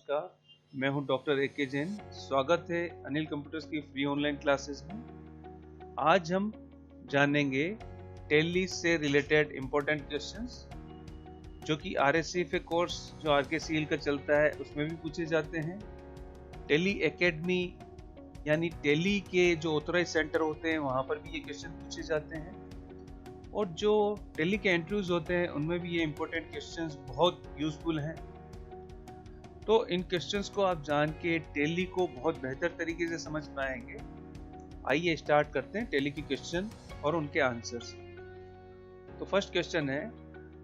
नमस्कार, मैं हूं डॉक्टर ए.के. जैन। स्वागत है अनिल कंप्यूटर्स की फ्री ऑनलाइन क्लासेस में। आज हम जानेंगे टैली से रिलेटेड इम्पोर्टेंट क्वेश्चंस जो कि RSCFA कोर्स जो RKCL का चलता है उसमें भी पूछे जाते हैं। टैली एकेडमी यानी टैली के जो ऑथराइज सेंटर होते हैं वहाँ पर भी ये क्वेश्चन पूछे जाते हैं और जो टैली के इंटरव्यूज होते हैं उनमें भी ये इम्पोर्टेंट क्वेश्चंस बहुत यूजफुल हैं। तो इन क्वेश्चंस को आप जान के टैली को बहुत बेहतर तरीके से समझ पाएंगे। आइए स्टार्ट करते हैं टैली की क्वेश्चन और उनके आंसर्स। तो फर्स्ट क्वेश्चन है,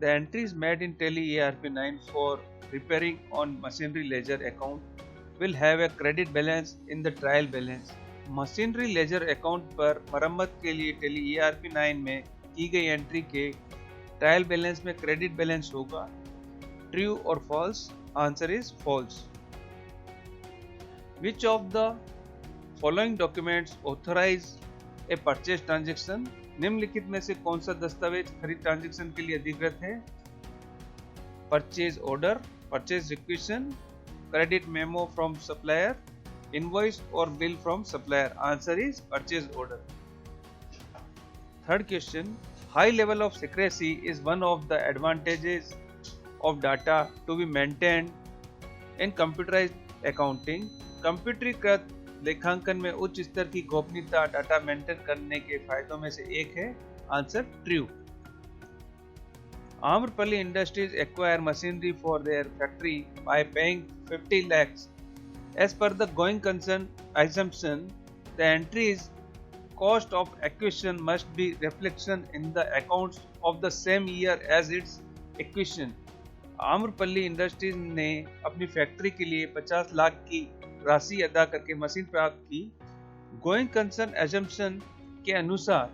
the entries made in tally ARP9 for repairing on machinery ledger account will have a credit balance in the trial balance. Machinery ledger account पर मरम्मत के लिए टैली ARP9 में की गई एंट्री के ट्रायल बैलेंस में क्रेडिट बैलेंस होगा। ट्रू और false? Answer is false. Which of the following documents authorize a purchase transaction? निम्नलिखित में से कौन सा दस्तावेज खरीद ट्रांजैक्शन के लिए अधिकृत है? Purchase order, purchase requisition, credit memo from supplier, invoice और bill from supplier. Answer is purchase order. Third question, high level of secrecy is one of the advantages of data to be maintained in computerized accounting। कंप्यूटरीकृत लेखांकन में उच्च स्तर की गोपनीयता data maintain करने के फायदों में से एक है। Answer true. Amrapali industries acquire machinery for their factory by paying 50 lakhs as per the going concern assumption the entries cost of acquisition must be reflection in the accounts of the same year as its acquisition। Amrapali industries ने अपनी factory के लिए 50 लाख की राशि अदा करके machine प्राप्त की। गोइंग कंसर्न एजम्पशन के अनुसार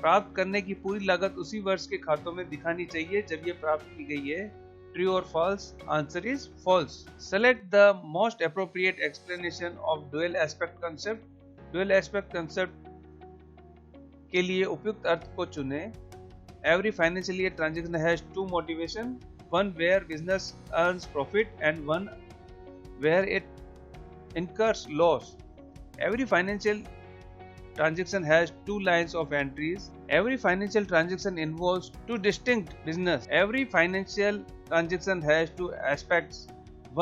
प्राप्त करने की पूरी लागत उसी वर्ष के खातों में दिखानी चाहिए जब ये प्राप्त की गई है। ट्रू और false? Answer is false. Select the most appropriate explanation of dual aspect concept. Dual aspect concept के लिए उपयुक्त अर्थ को चुने। Every financial year transaction has to motivation, one where business earns profit and one where it incurs loss। Every financial transaction has two lines of entries। Every financial transaction involves two distinct business। Every financial transaction has two aspects,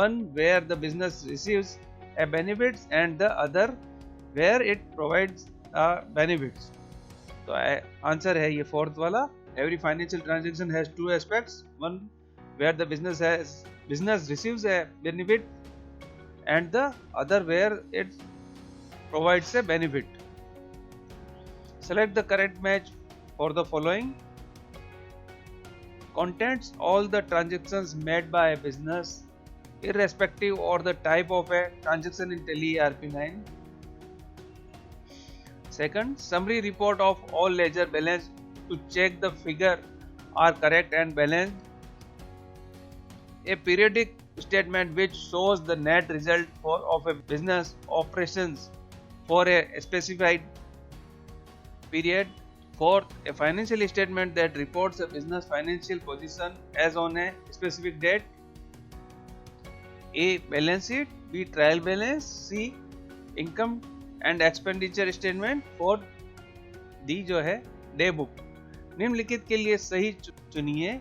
one where the business receives a benefit and the other where it provides a benefits। तो answer है ये fourth वाला। Every financial transaction has two aspects, one where the business receives a benefit and the other where it provides a benefit। Select the correct match for the following. Contains all the transactions made by a business irrespective of the type of a transaction in Tally ARP9। Second, summary report of all ledger balance to check the figure are correct and balanced। A periodic statement which shows the net result of a business operations for a specified period। Fourth, a financial statement that reports a business financial position as on a specific date। A, balance sheet, B, trial balance, C, income and expenditure statement, fourth, D जो है day book. निम्नलिखित के लिए सही चुनिए।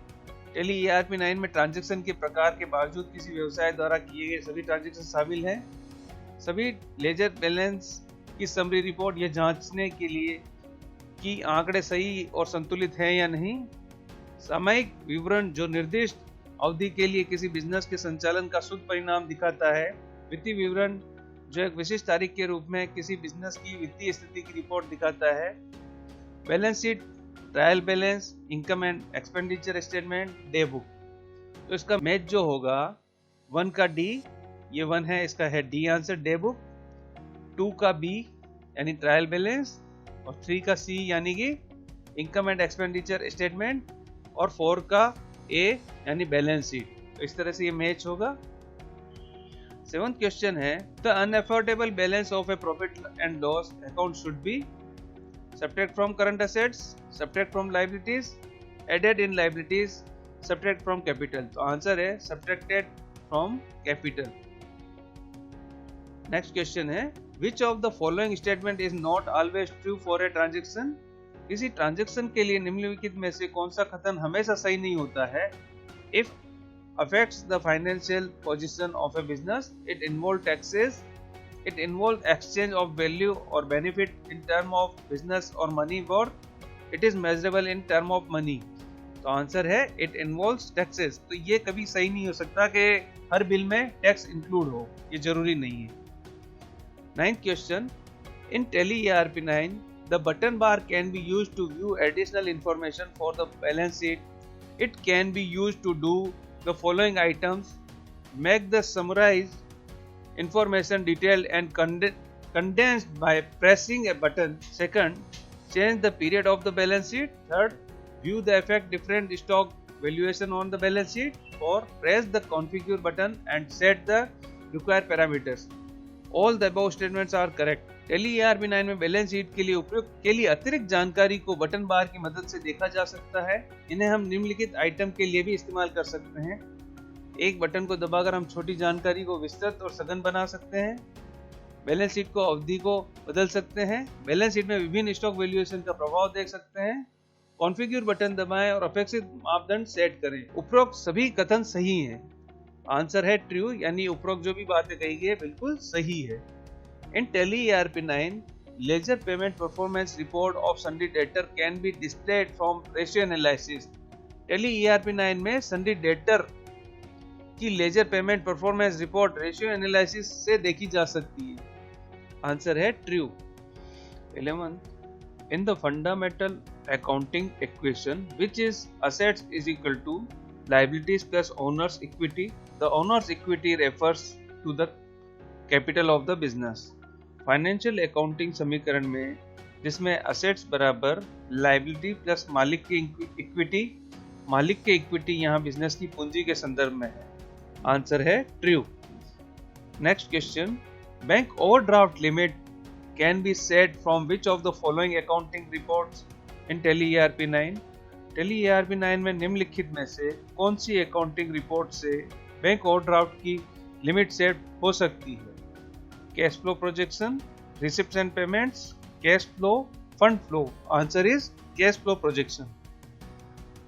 Tally ARP9 में transaction के प्रकार के बावजूद किसी व्यवसाय द्वारा किए गए सभी ट्रांजैक्शन शामिल हैं। सभी लेजर बैलेंस की समरी रिपोर्ट यह जांचने के लिए कि आंकड़े सही और संतुलित हैं या नहीं। सामयिक विवरण जो निर्दिष्ट अवधि के लिए किसी बिजनेस के संचालन का शुद्ध परिणाम दिखाता है। वित्तीय विवरण जो एक विशिष्ट तारीख के रूप में किसी बिजनेस की वित्तीय स्थिति की रिपोर्ट दिखाता है। Balance sheet, trial balance, income and expenditure statement, day book. तो इसका मैच जो होगा 1 का डी, ये 1 है, इसका है डी आंसर डे बुक। 2 का बी यानी ट्रायल बैलेंस और 3 का सी यानी कि इनकम एंड एक्सपेंडिचर स्टेटमेंट और 4 का ए यानी बैलेंस शीट। तो इस तरह से ये मैच होगा। 7th क्वेश्चन है, the unaffordable balance of A profit and loss account should be subtract from current assets, subtract from liabilities, added in liabilities, subtract from capital। तो आंसर है subtracted from capital। Next question है, which of the following statement is not always true for a transaction? किसी transaction के लिए निम्नलिखित में से कौन सा कथन हमेशा सही नहीं होता है? If affects the financial position of A business, it involve taxes, it involves exchange of value or benefit in term of business or money, or it is measurable in term of money. तो answer है it involves taxes. तो ये कभी सही नहीं हो सकता कि हर बिल में टैक्स इंक्लूड हो, ये जरूरी नहीं है. 9th question, in Tally ERP9 the button bar can be used to view additional information for the balance sheet. It can be used to do the following items: make the summarize information detailed and condensed by pressing a button. Second, change the period of the balance sheet. Third, view the effect different stock valuation on the balance sheet. Fourth, press the configure button and set the required parameters. All the above statements are correct. Tally ERP9 में balance sheet के लिए उपयोग के लिए अतिरिक्त जानकारी को button बार की मदद से देखा जा सकता है. इन्हें हम निम्नलिखित आइटम के लिए भी इस्तेमाल कर सकते हैं. एक बटन को दबाकर हम छोटी जानकारी को विस्तृत और सघन बना सकते हैं. बैलेंस शीट को अवधि को बदल सकते हैं. बैलेंस शीट में विभिन्न स्टॉक वैल्यूएशन का प्रभाव देख सकते हैं. कॉन्फ़िगर बटन दबाएं और अपेक्षित मापदंड सेट करें. उपरोक्त सभी कथन सही हैं. आंसर है ट्रू, यानी उपरोक्त जो भी बातें कही गई है बिल्कुल सही है. In Tally ERP9 ledger payment performance report of sundry debtor can be displayed from ratio analysis. Tally ERP9 में सन्डी डेटर की ledger payment performance report ratio analysis से देखी जा सकती है. आंसर है true. 11, in the fundamental accounting equation which is assets is equal to liabilities plus owner's equity, the owner's equity refers to the capital of the business. Financial accounting समीकरण में जिसमें assets बराबर लायबिलिटी प्लस मालिक की equity, मालिक के equity यहाँ business की पूंजी के संदर्भ में है. आंसर है true. Next question, bank overdraft limit can be set from which of the following accounting reports in Tally ERP9? Tally ERP9 में निम्नलिखित में से कौन सी अकाउंटिंग रिपोर्ट से बैंक ओवरड्राफ्ट की लिमिट सेट हो सकती है? Cash flow projection, receipts and payments, cash flow, fund flow. Answer is cash flow projection.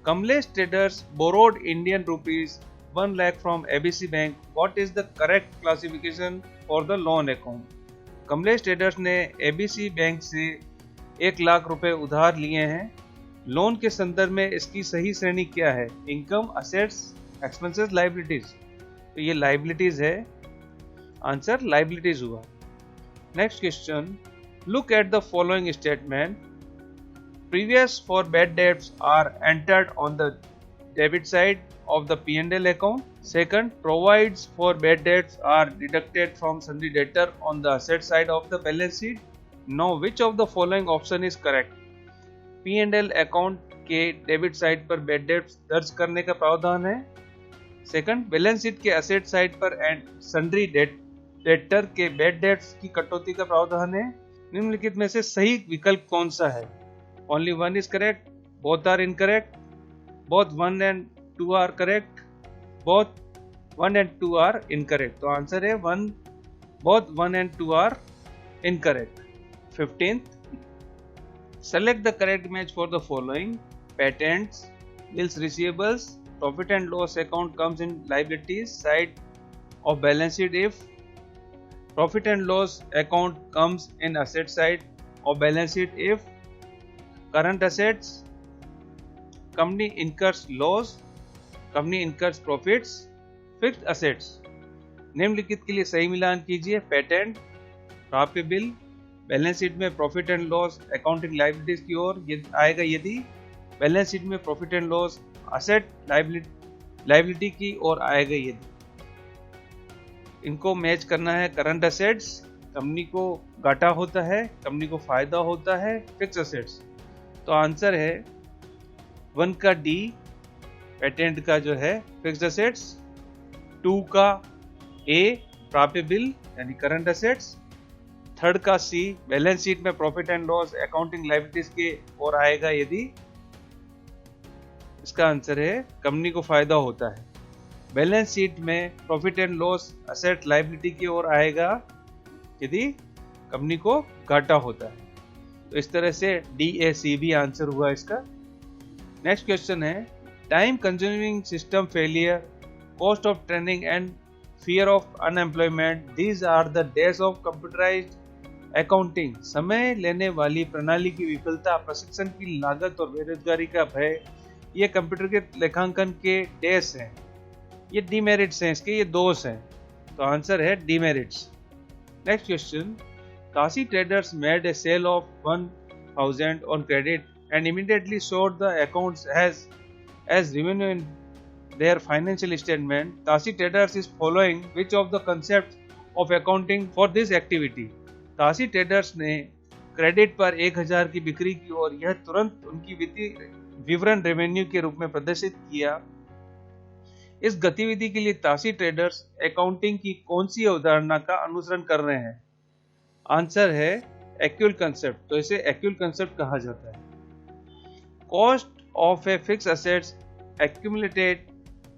Kamlesh traders borrowed Indian rupees 1 lakh from ABC Bank. What is the correct classification for the loan account? Kamlesh traders ने ABC bank से 1 लाख रुपए उधार लिए हैं. Loan के संदर्भ में इसकी सही श्रेणी क्या है? Income, assets, expenses, liabilities. तो ये लायबिलिटीज है. आंसर लायबिलिटीज हुआ. Next question, look at the following statement. Previous for bad debts are entered on the debit side of the P&L account. Second, provides for bad debts are deducted from sundry debtor on the asset side of the balance sheet. Now, which of the following option is correct? P&L account के debit side पर bad debts दर्ज करने का प्रावधान है. Second, balance sheet के asset side पर and sundry debtor के बैड डेट्स की कटौती का प्रावधान है. निम्नलिखित में से सही विकल्प कौन सा है? Only one is correct, both are incorrect, both 1 and 2 are correct, both 1 and 2 are incorrect. तो आंसर है 1, both 1 and 2 are incorrect. 15th, select the correct match for the following: patents, bills receivables, profit and loss account comes in liabilities side of balance sheet if profit and loss account comes in asset side of balance sheet if current assets, company incurs loss, company incurs profits, fixed assets. निम्नलिखित के लिए सही मिलान कीजिए. Patent, प्राप्य bill, balance sheet में profit and loss accounting liabilities की ओर आएगा यदि बैलेंस शीट में profit and loss asset liability की ओर आएगा यदि. इनको मैच करना है. करंट असेट्स, कंपनी को घाटा होता है, कंपनी को फायदा होता है. फिक्स्ड असेट्स, तो आंसर है 1 का डी, पेटेंट का जो है फिक्स्ड असेट्स. 2 का ए, प्राप्य बिल यानी करंट असेट्स. 3rd का सी, बैलेंस शीट में profit and loss accounting liabilities के ओर आएगा यदि. इसका आंसर है कंपनी को फायदा होता है. बैलेंस शीट में profit and loss asset liability की ओर आएगा यदि कंपनी को घाटा होता है। तो इस तरह से DAC भी आंसर हुआ इसका। नेक्स्ट क्वेश्चन है time consuming system failure, cost of training and fear of unemployment, these are the days of computerised accounting. समय लेने वाली प्रणाली की विफलता, प्रशिक्षण की लागत और बेरोजगारी का भय, ये कंप्यूटर के लेखांकन के डेज हैं। ये डीमेरिट्स हैं, इसके ये दोष हैं। तो आंसर है demerits. Next question, Kashi traders made a sale of 1000 on credit and immediately showed the accounts as revenue in their financial statement. Kashi Traders is following which of the concepts of accounting for this activity? Kashi traders ने credit पर 1000 की बिक्री की और यह तुरंत उनकी वित्तीय विवरण रेवेन्यू के रूप में प्रदर्शित किया। इस गतिविधि के लिए काशी ट्रेडर्स अकाउंटिंग की कौन सी अवधारणा का अनुसरण कर रहे हैं? आंसर है एक्यूअल कंसेप्ट। तो इसे एक्यूअल कंसेप्ट कहा जाता है। Cost of a fixed assets, accumulated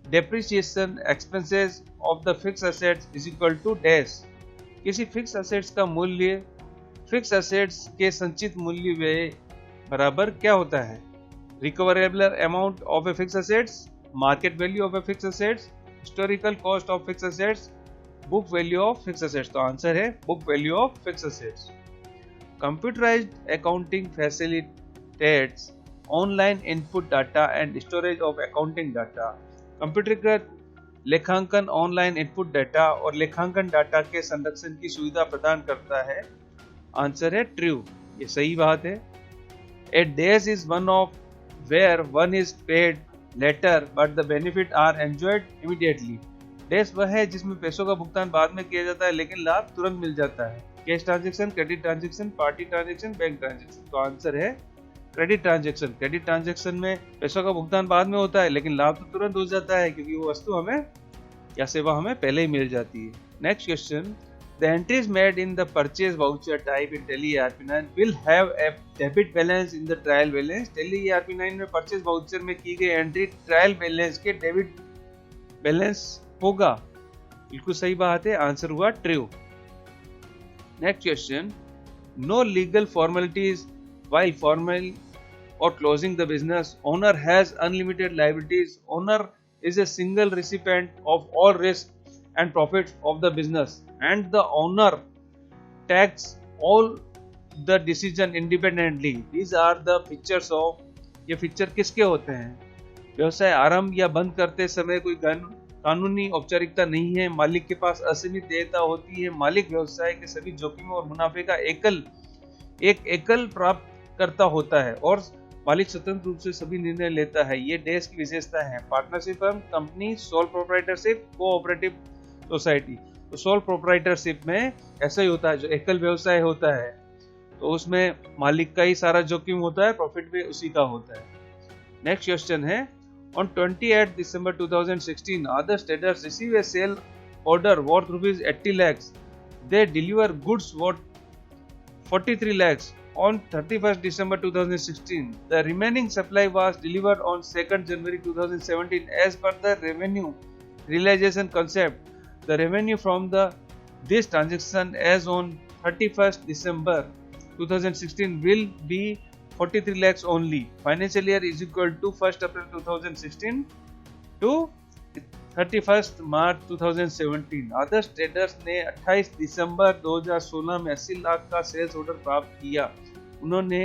depreciation expenses of the fixed assets is equal to dash। किसी फिक्स असेट्स का मूल्य फिक्स असेट्स के संचित मूल्य व्यय बराबर क्या होता है? Recoverable amount of a fix assets, market value of a fix assets, historical cost of fix assets, book value of fix assets. तो आंसर है book value of fix assets. Computerised accounting facilitates online input data and storage of accounting data. कंप्यूटरीकृत लेखांकन online input data और लेखांकन data के संरक्षण की सुविधा प्रदान करता है। आंसर है ट्रू, ये सही बात है। A days is one of where one is paid later but the benefit are enjoyed immediately. Days वह है जिसमें पैसों का भुगतान बाद में किया जाता है लेकिन लाभ तुरंत मिल जाता है। Cash transaction, credit transaction, party transaction, bank transaction. तो आंसर है क्रेडिट ट्रांजेक्शन। क्रेडिट ट्रांजेक्शन में पैसों का भुगतान बाद में होता है लेकिन लाभ तो तुरंत हो जाता है क्योंकि वो वस्तु हमें या सेवा हमें पहले ही मिल जाती है। Next question, the entries made in the purchase voucher type in Tally ERP9 will have a debit balance in the trial balance. Tally ERP9 में परचेज वाउचर में की गई एंट्री ट्रायल बैलेंस के डेबिट बैलेंस होगा। बिल्कुल सही बात है, आंसर हुआ true. Next question, no legal formalities while formal or closing the business, owner has unlimited liabilities. Owner is a single recipient of all risk and profits of the business and the owner takes all the decision independently. These are the features of, ये feature किसके होते हैं? व्यवसाय आरंभ या बंद करते समय कोई कानूनी औपचारिकता नहीं है। मालिक के पास असीमित देयता होती है। मालिक व्यवसाय के सभी जोखिमों और मुनाफे का एकल प्राप्त करता होता है और मालिक स्वतंत्र रूप से सभी निर्णय लेता है। ये डेज की विशेषता है। Partnership firm, company, sole proprietorship, cooperative society. तो सोल प्रोप्राइटरशिप में ऐसा ही होता है, जो एकल व्यवसाय होता है तो उसमें मालिक का ही सारा जोखिम होता है, प्रॉफिट भी उसी का होता है। नेक्स्ट क्वेश्चन है, on 28 December 2016 Adarsh Traders receive a sale order worth rupees 80 lakhs. They deliver goods worth 43 lakhs. On 31st December 2016, the remaining supply was delivered on 2nd January 2017 as per the revenue realization concept. The revenue from this transaction as on 31st December 2016 will be 43 lakhs only. Financial year is equal to 1st April 2016 to 31st March 2017। Adarsh traders ने 28 दिसंबर 2016 में 80 लाख का sales order प्राप्त किया। उन्होंने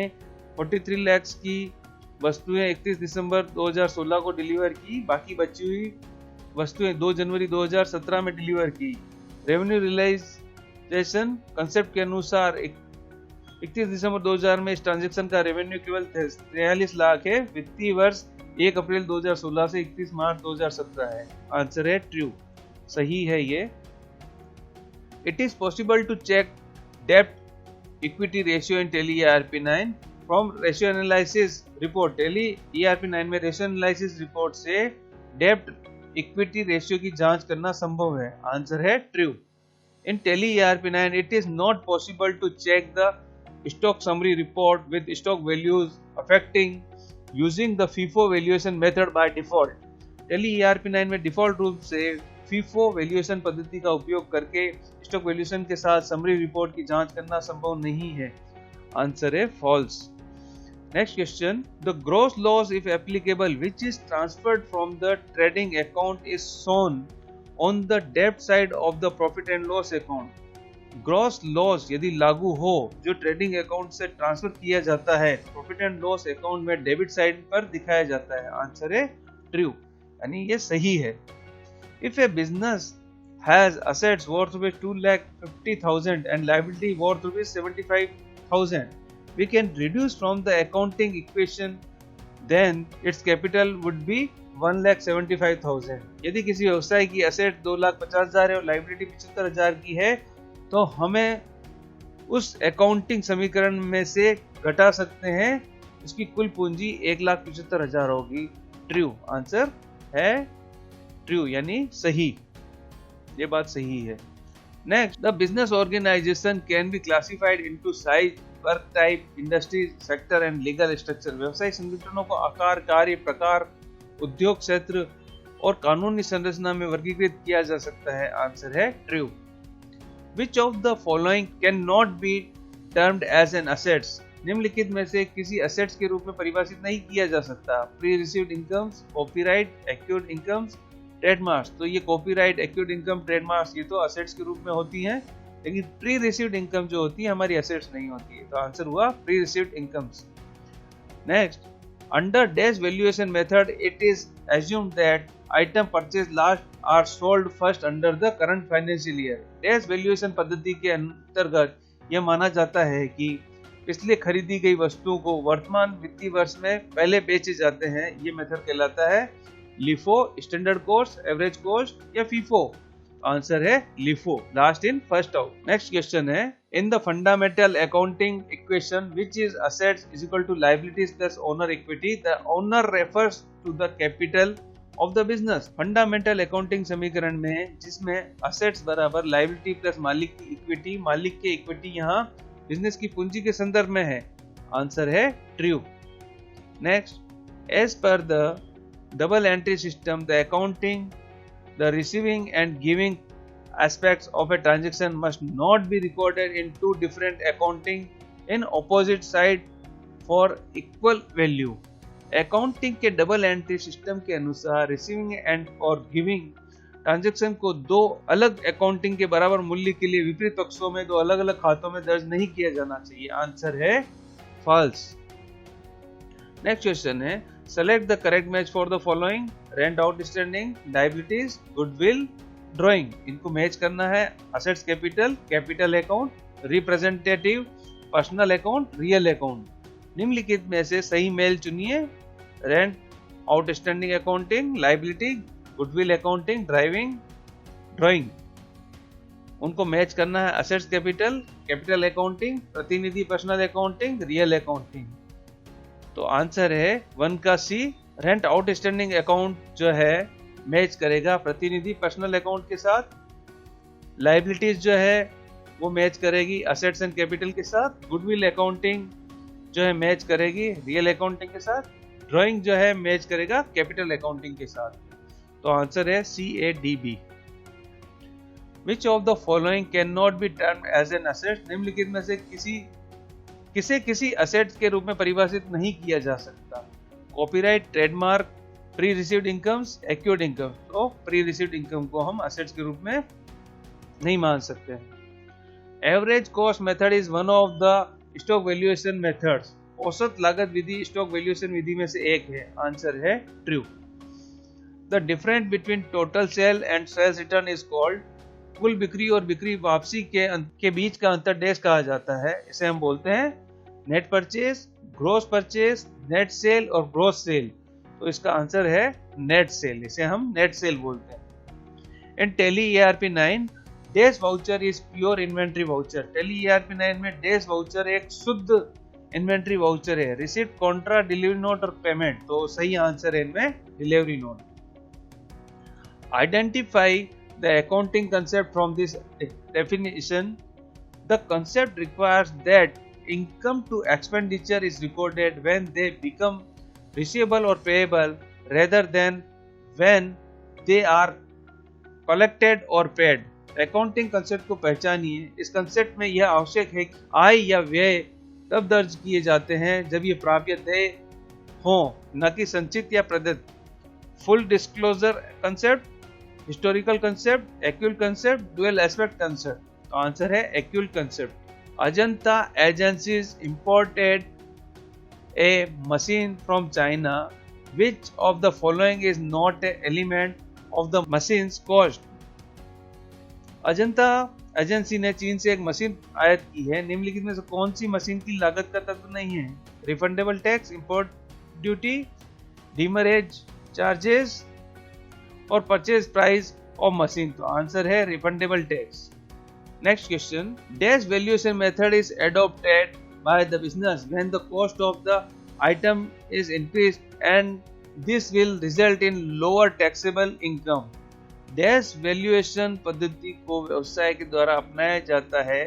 43 लाख की वस्तुएं 31 दिसंबर 2016 को deliver की। बाकी बची हुई वस्तुएं 2 जनवरी 2017 में डिलीवर की। रेवेन्यू रियलाइजेशन कंसेप्ट के अनुसार 31 दिसंबर 2000 में इस ट्रांजैक्शन का रेवेन्यू केवल 43 लाख है। वित्तीय वर्ष 1 अप्रैल 2016 से 31 मार्च 2017 है। आंसर है ट्रू, सही है ये। It is possible to check डेब्ट equity ratio in Tally ERP9 from ratio analysis report. Tally ERP9 में रेशियो एनालिसिस रिपोर्ट से डेब्ट इक्विटी रेशियो की जांच करना संभव है। आंसर है true. In Tally ERP9 it is not possible to check the stock summary report with stock values affecting using the FIFO valuation method by default। Tally ERP9 में default रूप से FIFO valuation पद्धति का उपयोग करके stock valuation के साथ summary report की जांच करना संभव नहीं है। आंसर है false. Next question, the gross loss if applicable which is transferred from the trading account is shown on the debit side of the profit and loss account. Gross loss यदि लागू हो जो ट्रेडिंग अकाउंट से transfer किया जाता है, profit and loss account में debit side पर दिखाया जाता है। आंसर है ट्रू, यानी ये सही है। If a business has assets worth rupees 2,50,000 and liability worth rupees 75,000, we can reduce from the accounting equation, then its capital would be 1,75,000। यदि किसी व्यवसाय की असेट 2,50,000 है और लायबिलिटी 75,000 की है, तो हमें उस अकाउंटिंग समीकरण में से घटा सकते हैं, इसकी कुल पूंजी 1,75,000 होगी। ट्रू, आंसर है ट्रू, यानी सही, ये बात सही है। Next, the business organisation can be classified into size, work type, industry, sector and legal structure. व्यवसायिक संगठनों को आकार, कार्य प्रकार, उद्योग क्षेत्र और कानूनी संरचना में वर्गीकृत किया जा सकता है। आंसर है true. Which of the following cannot be termed as an assets? निम्नलिखित में से किसी assets के रूप में परिभाषित नहीं किया जा सकता। Pre-received incomes, copyright, accrued incomes, trademarks। तो ये copyright, accrued income, trademarks ये तो assets के रूप में होती हैं, लेकिन pre-received income जो होती है हमारी assets नहीं होती है। तो आंसर हुआ pre-received incomes। Next, under dash valuation method, it is assumed that item purchased last are sold first under the current financial year। Dash valuation पद्धति के अंतर्गत यह माना जाता है कि पिछले खरीदी गई वस्तुओं को वर्तमान वित्तीय वर्ष में पहले बेचे जाते हैं। ये मेथड कहलाता है LIFO, standard cost, average cost या फीफो। आंसर है LIFO, last in first out. Next question है, in the fundamental accounting equation which is assets is equal to liabilities plus owner equity, the owner refers to the capital of the business. Fundamental accounting समीकरण में जिसमें assets बराबर liability plus मालिक की equity, मालिक की equity यहाँ business की पूंजी के संदर्भ में है। आंसर है true. Next, as per the double entry system, the accounting, the receiving and giving aspects of a transaction must not be recorded in two different accounting in opposite side for equal value. Accounting के double entry system के अनुसार receiving and और giving transaction को दो अलग accounting के बराबर मूल्य के लिए विपरीत पक्षों में दो अलग अलग खातों में दर्ज नहीं किया जाना चाहिए। आंसर है फॉल्स। नेक्स्ट क्वेश्चन है, select the correct match for the following, rent outstanding, liabilities, goodwill, drawing. इनको मैच करना है। Assets capital, capital account, representative, personal account, real account. निम्नलिखित में से सही मेल चुनिए। Rent outstanding accounting, liability, goodwill accounting, drawing. उनको मैच करना है। असेट्स कैपिटल, कैपिटल अकाउंटिंग, प्रतिनिधि पर्सनल अकाउंटिंग, रियल अकाउंटिंग। तो आंसर है 1 का सी। रेंट आउटस्टैंडिंग अकाउंट जो है मैच करेगा प्रतिनिधि पर्सनल अकाउंट के साथ। लायबिलिटीज जो है वो मैच करेगी असेट्स एंड कैपिटल के साथ। गुडविल अकाउंटिंग जो है मैच करेगी रियल अकाउंटिंग के साथ। ड्राइंग जो है मैच करेगा कैपिटल अकाउंटिंग के साथ। तो आंसर है CADB। Which of the following cannot be termed as an asset? निम्नलिखित में से किसी असेट्स के रूप में परिभाषित नहीं किया जा सकता। Copyright, trademark, pre received incomes, accrued income. तो प्री रिसीव्ड इनकम को हम असेट्स के रूप में नहीं मान सकते। Average cost method is one of the stock valuation methods. औसत लागत विधि स्टॉक वैल्यूएशन विधि में से एक है। आंसर है true. The difference between total sale and sales return is called. कुल बिक्री और बिक्री वापसी के बीच का अंतर डैश कहा जाता है। इसे हम बोलते हैं net purchase, gross purchase, net cell और ग्रॉस सेल। तो इसका आंसर है नेट सेल। इसे हम नेट सेल बोलते हैं। In Tally ERP9 dash voucher is pure inventory voucher. Tally ERP9 में डैश वाउचर एक शुद्ध इन्वेंट्री वाउचर है। रिसीट, कॉन्ट्रा, डिलीवरी नोट और पेमेंट। तो सही आंसर है इनमें delivery note. Identify the accounting concept from this definition. The concept requires that income to expenditure is recorded when they become receivable or payable rather than when they are collected और paid. Accounting concept को पहचानिए। इस concept में यह आवश्यक है कि आय या व्यय तब दर्ज किए जाते हैं जब ये प्राप्य देय हों, न कि संचित या प्रदत्त। Full disclosure concept, historical concept, accrual concept, dual aspect concept. तो आंसर है accrual concept. Ajanta agencies imported a machine from China. Which of the following is not an element of the machine's cost? Ajanta agency ने चीन से एक machine आयात की है। निम्नलिखित में से कौन सी मशीन की लागत का तत्व नहीं है? Refundable tax, import duty, demurrage charges और परचेज प्राइस ऑफ मशीन। तो आंसर है refundable tax. Next question, dash valuation method is adopted by the business when the cost of the item is increased and this will result in lower taxable income. Dash valuation पद्धति को व्यवसाय के द्वारा अपनाया जाता है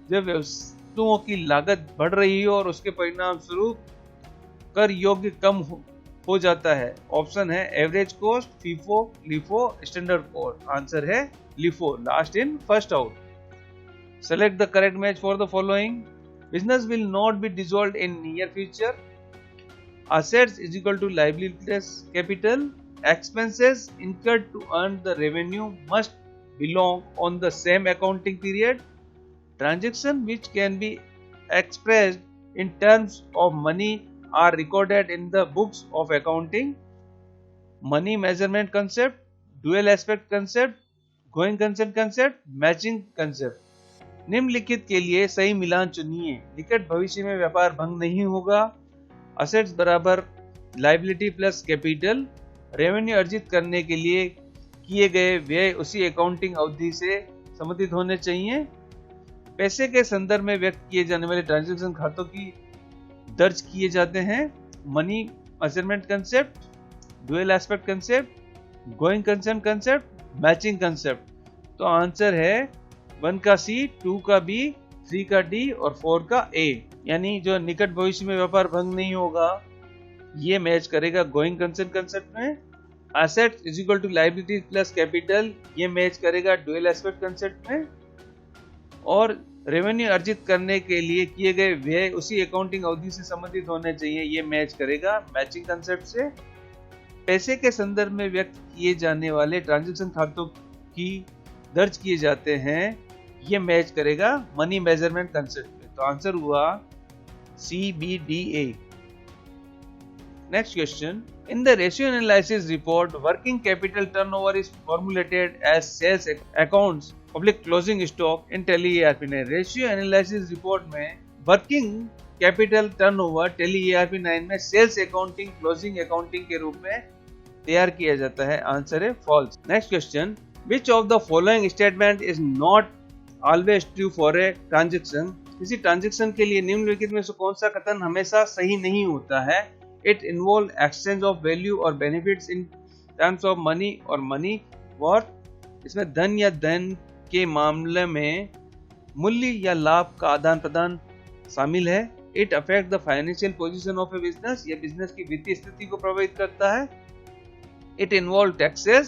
जब वस्तुओं की लागत बढ़ रही हो और उसके परिणाम स्वरूप कर योग्य कम हो जाता है। ऑप्शन है average cost, FIFO, LIFO, standard cost. Answer है LIFO, last in first out. Select the correct match for the following. Business will not be dissolved in near future. Assets is equal to liability plus capital. Expenses incurred to earn the revenue must belong on the same accounting period. Transactions which can be expressed in terms of money are recorded in the books of accounting. Money measurement concept, dual aspect concept, going concern concept, matching concept. निम्नलिखित के लिए सही मिलान चुनिए। निकट भविष्य में व्यापार भंग नहीं होगा। असेट्स बराबर लायबिलिटी प्लस कैपिटल। रेवेन्यू अर्जित करने के लिए किए गए व्यय उसी अकाउंटिंग अवधि से संबंधित होने चाहिए। पैसे के संदर्भ में व्यक्त किए जाने वाले ट्रांजैक्शन खातों की दर्ज किए जाते हैं। Money measurement concept, dual aspect concept, going concern concept, matching concept. तो आंसर है 1 का C, 2 का B, 3 का D और 4 का A। यानी जो निकट भविष्य में व्यापार भंग नहीं होगा ये मैच करेगा गोइंग कंसर्न कंसेप्ट में। Asset is equal to liability plus capital ये मैच करेगा डुअल एस्पेक्ट कंसेप्ट में। और रेवेन्यू अर्जित करने के लिए किए गए व्यय उसी अकाउंटिंग अवधि से संबंधित होने चाहिए ये मैच करेगा मैचिंग कंसेप्ट से। पैसे के संदर्भ में व्यक्त किए जाने वाले ट्रांजैक्शन खातों की दर्ज किए जाते हैं ये मैच करेगा मनी मेजरमेंट कंसेप्ट में। तो आंसर हुआ CBDA। Next question, in the ratio analysis report working capital turnover is formulated as sales accounts public closing stock in Tally ERP9। Ratio analysis report में working capital turnover Tally ERP9 में sales accounting closing accounting के रूप में तैयार किया जाता है। Answer है false. Next question, Which of the following statement is not always true for a transaction? किसी ट्रांजैक्शन के लिए निम्नलिखित में से कौन सा कथन हमेशा सही नहीं होता है? It involve exchange of value or benefits in terms of money और money worth। इसमें धन या धन के मामले में मूल्य या लाभ का आदान प्रदान शामिल है। It affect the financial position of a business। यह बिजनेस की वित्तीय स्थिति को प्रभावित करता है। It involve taxes।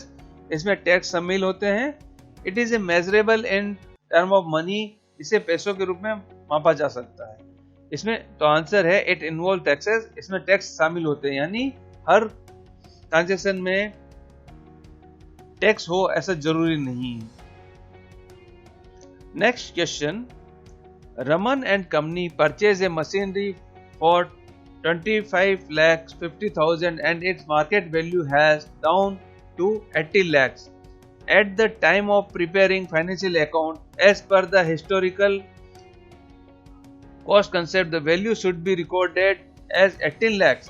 इसमें टैक्स शामिल होते हैं। It is a measurable in term of money. इसे पैसों के रूप में मापा जा सकता है। इसमें तो आंसर है इट इन्वॉल्व टैक्सेस। इसमें टैक्स शामिल होते हैं यानी हर ट्रांजैक्शन में टैक्स हो ऐसा जरूरी नहीं है। Next question, Raman and company purchase a machinery for 25,50,000 and its market value has down to 80 lakhs at the time of preparing financial account as per the historical cost concept the value should be recorded as 18 lakhs।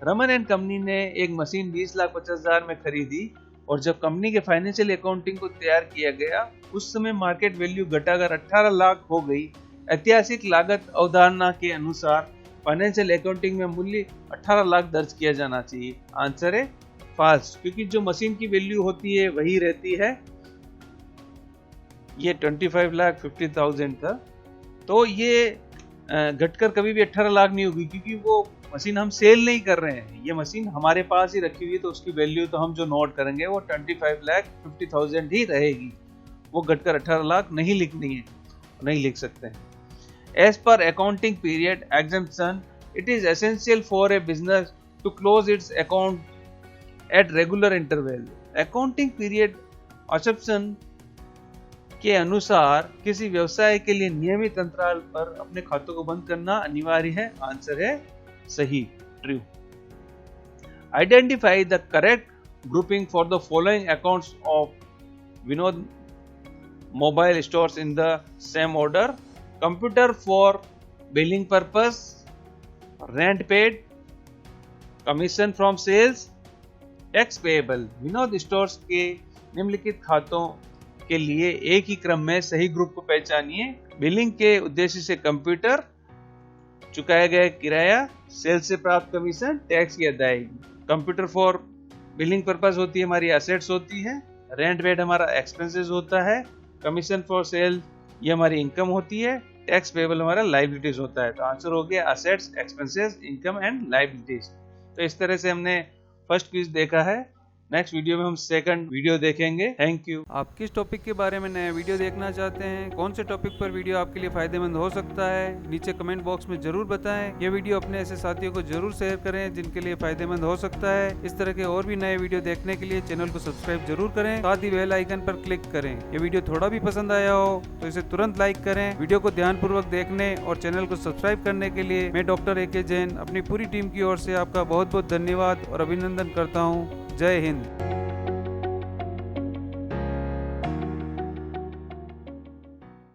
Raman and company ने एक machine 20,50,000 में खरीदी और जब company के financial accounting को तैयार किया गया उस समय मार्केट वैल्यू घटाकर 18 लाख हो गई। ऐतिहासिक लागत अवधारणा के अनुसार फाइनेंशियल अकाउंटिंग में मूल्य 18 लाख दर्ज किया जाना चाहिए। आंसर है फाल्स, क्योंकि जो मशीन की वैल्यू होती है वही रहती है। ये 25,50,000 था तो ये घटकर कभी भी 18 लाख नहीं होगी क्योंकि वो मशीन हम सेल नहीं कर रहे हैं, ये मशीन हमारे पास ही रखी हुई है, तो उसकी वैल्यू तो हम जो नोट करेंगे वो 25,50,000 ही रहेगी, वो घटकर 18 लाख नहीं लिखनी है, नहीं लिख सकते हैं। As per accounting period exemption, it is essential for a business to close its account at regular interval. Accounting period exception के अनुसार किसी व्यवसाय के लिए नियमित अंतराल पर अपने खातों को बंद करना अनिवार्य है। आंसर है सही, true. Identify the correct grouping for the following accounts of Vinod mobile stores in the same order. Computer for billing purpose, rent paid, commission from sales, tax payable. Vinod stores के निम्नलिखित खातों के लिए एक ही क्रम में सही ग्रुप को पहचानिए। बिलिंग के उद्देश्य से कंप्यूटर, चुकाया गया किराया, सेल से प्राप्त कमीशन, टैक्स की अदायगी। कंप्यूटर फॉर बिलिंग पर्पस होती है हमारी एसेट्स होती है, रेंट पेड हमारा एक्सपेंसेस होता है, कमीशन फॉर सेल ये हमारी इनकम होती है, टैक्स पेबल हमारा लाइबिलिटीज होता है। तो आंसर हो गया assets, expenses, income and liabilities. तो इस तरह से हमने फर्स्ट क्विज देखा है। नेक्स्ट वीडियो में हम सेकंड वीडियो देखेंगे। Thank you. आप किस टॉपिक के बारे में नया वीडियो देखना चाहते हैं, कौन से टॉपिक पर वीडियो आपके लिए फायदेमंद हो सकता है, नीचे कमेंट बॉक्स में जरूर बताएं। ये वीडियो अपने ऐसे साथियों को जरूर शेयर करें जिनके लिए फायदेमंद हो सकता है। इस तरह के और भी नए वीडियो देखने के लिए चैनल को सब्सक्राइब जरूर करें, साथ ही बेल आइकन पर क्लिक करें। ये वीडियो थोड़ा भी पसंद आया हो तो इसे तुरंत लाइक करें। वीडियो को ध्यानपूर्वक देखने और चैनल को सब्सक्राइब करने के लिए मैं डॉक्टर AK जैन अपनी पूरी टीम की ओर से आपका बहुत बहुत धन्यवाद और अभिनंदन करता हूँ। जय हिंद।